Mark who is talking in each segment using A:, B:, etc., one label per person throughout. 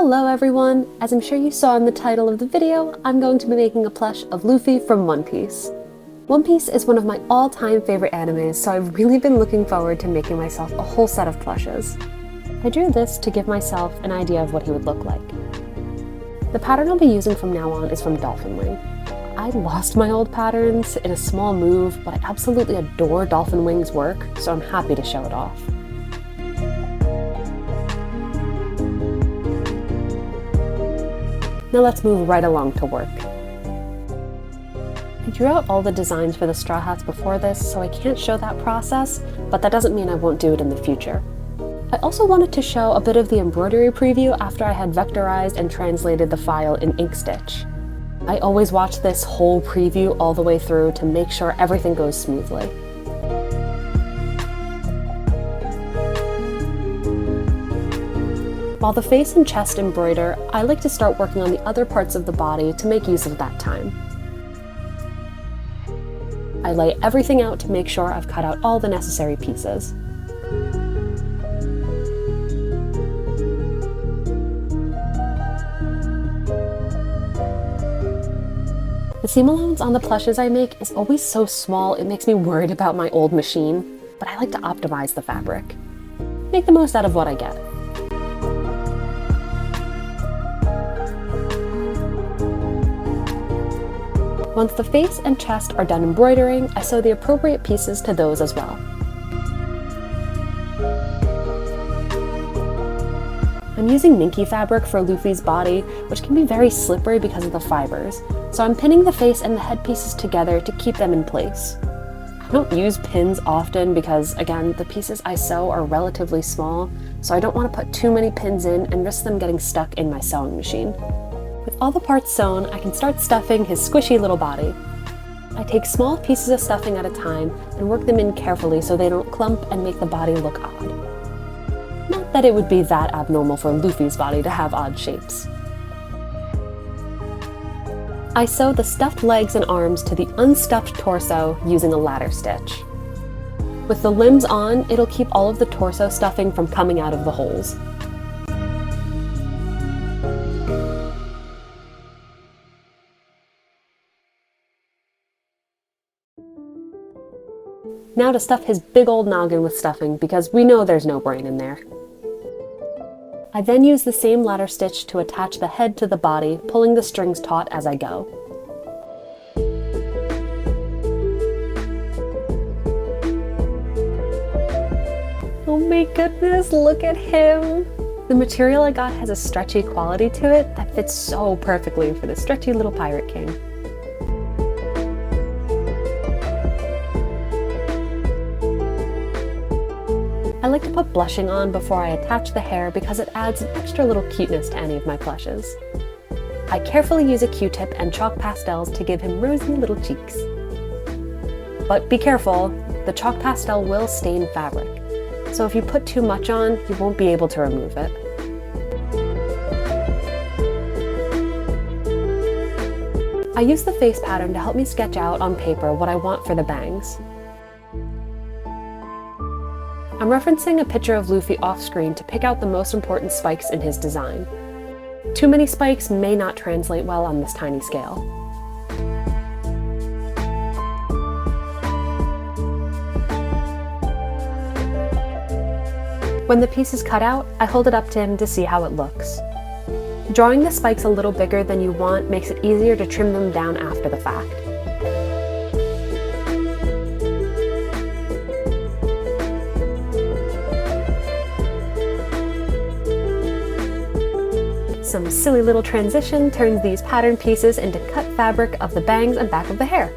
A: Hello everyone! As I'm sure you saw in the title of the video, I'm going to be making a plush of Luffy from One Piece. One Piece is one of my all-time favorite animes, so I've really been looking forward to making myself a whole set of plushes. I drew this to give myself an idea of what he would look like. The pattern I'll be using from now on is from Dolphin Wing. I lost my old patterns in a small move, but I absolutely adore Dolphin Wing's work, so I'm happy to show it off. Now let's move right along to work. I drew out all the designs for the straw hats before this, so I can't show that process, but that doesn't mean I won't do it in the future. I also wanted to show a bit of the embroidery preview after I had vectorized and translated the file in InkStitch. I always watch this whole preview all the way through to make sure everything goes smoothly. While the face and chest embroider, I like to start working on the other parts of the body to make use of that time. I lay everything out to make sure I've cut out all the necessary pieces. The seam allowance on the plushes I make is always so small it makes me worried about my old machine, but I like to optimize the fabric. Make the most out of what I get. Once the face and chest are done embroidering, I sew the appropriate pieces to those as well. I'm using minky fabric for Luffy's body, which can be very slippery because of the fibers, so I'm pinning the face and the headpieces together to keep them in place. I don't use pins often because, again, the pieces I sew are relatively small, so I don't want to put too many pins in and risk them getting stuck in my sewing machine. With all the parts sewn, I can start stuffing his squishy little body. I take small pieces of stuffing at a time and work them in carefully so they don't clump and make the body look odd. Not that it would be that abnormal for Luffy's body to have odd shapes. I sew the stuffed legs and arms to the unstuffed torso using a ladder stitch. With the limbs on, it'll keep all of the torso stuffing from coming out of the holes. Now to stuff his big old noggin with stuffing, because we know there's no brain in there. I then use the same ladder stitch to attach the head to the body, pulling the strings taut as I go. Oh my goodness, look at him! The material I got has a stretchy quality to it that fits so perfectly for the stretchy little pirate king. I like to put blushing on before I attach the hair because it adds an extra little cuteness to any of my plushes. I carefully use a Q-tip and chalk pastels to give him rosy little cheeks. But be careful, the chalk pastel will stain fabric, so if you put too much on, you won't be able to remove it. I use the face pattern to help me sketch out on paper what I want for the bangs. I'm referencing a picture of Luffy off-screen to pick out the most important spikes in his design. Too many spikes may not translate well on this tiny scale. When the piece is cut out, I hold it up to him to see how it looks. Drawing the spikes a little bigger than you want makes it easier to trim them down after the fact. Some silly little transition turns these pattern pieces into cut fabric of the bangs and back of the hair.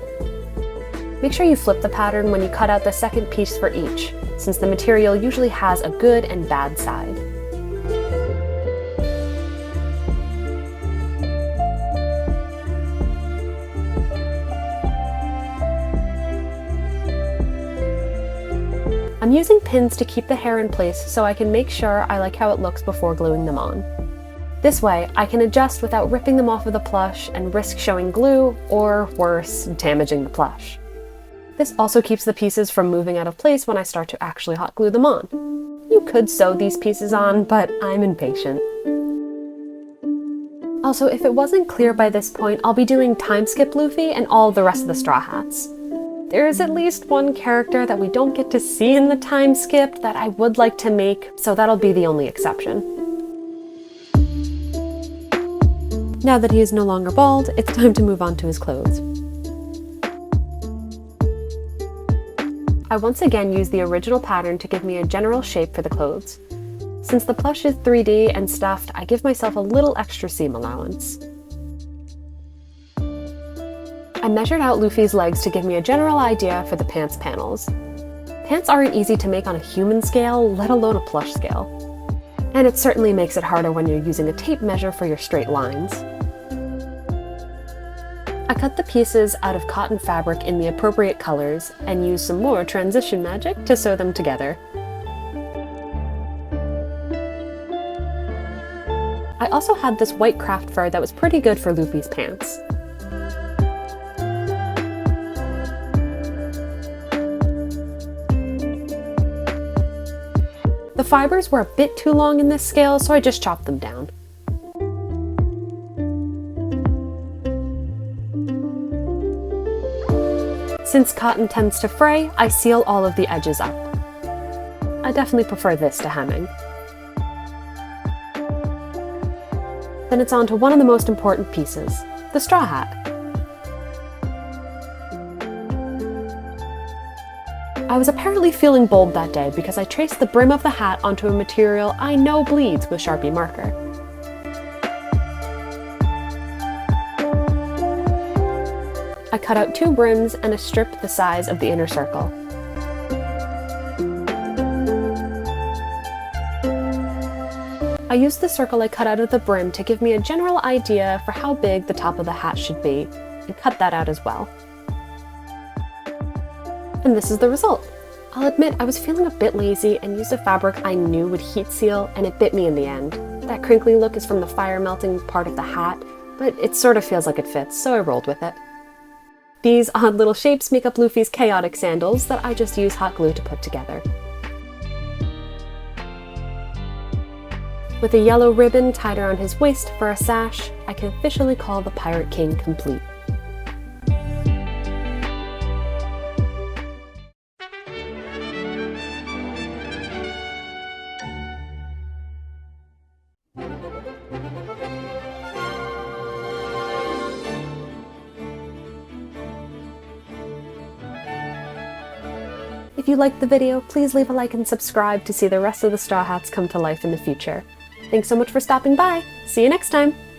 A: Make sure you flip the pattern when you cut out the second piece for each, since the material usually has a good and bad side. I'm using pins to keep the hair in place so I can make sure I like how it looks before gluing them on. This way, I can adjust without ripping them off of the plush and risk showing glue, or worse, damaging the plush. This also keeps the pieces from moving out of place when I start to actually hot glue them on. You could sew these pieces on, but I'm impatient. Also, if it wasn't clear by this point, I'll be doing time skip Luffy and all the rest of the Straw Hats. There is at least one character that we don't get to see in the time skip that I would like to make, so that'll be the only exception. Now that he is no longer bald, it's time to move on to his clothes. I once again used the original pattern to give me a general shape for the clothes. Since the plush is 3D and stuffed, I give myself a little extra seam allowance. I measured out Luffy's legs to give me a general idea for the pants panels. Pants aren't easy to make on a human scale, let alone a plush scale. And it certainly makes it harder when you're using a tape measure for your straight lines. I cut the pieces out of cotton fabric in the appropriate colors and used some more transition magic to sew them together. I also had this white craft fur that was pretty good for Luffy's pants. The fibers were a bit too long in this scale, so I just chopped them down. Since cotton tends to fray, I seal all of the edges up. I definitely prefer this to hemming. Then it's on to one of the most important pieces, the straw hat. I was apparently feeling bold that day because I traced the brim of the hat onto a material I know bleeds with Sharpie marker. I cut out 2 brims and a strip the size of the inner circle. I used the circle I cut out of the brim to give me a general idea for how big the top of the hat should be, and cut that out as well. And this is the result. I'll admit I was feeling a bit lazy and used a fabric I knew would heat seal, and it bit me in the end. That crinkly look is from the fire melting part of the hat, but it sort of feels like it fits, so I rolled with it. These odd little shapes make up Luffy's chaotic sandals that I just use hot glue to put together. With a yellow ribbon tied around his waist for a sash, I can officially call the Pirate King complete. If you liked the video, please leave a like and subscribe to see the rest of the Straw Hats come to life in the future. Thanks so much for stopping by. See you next time!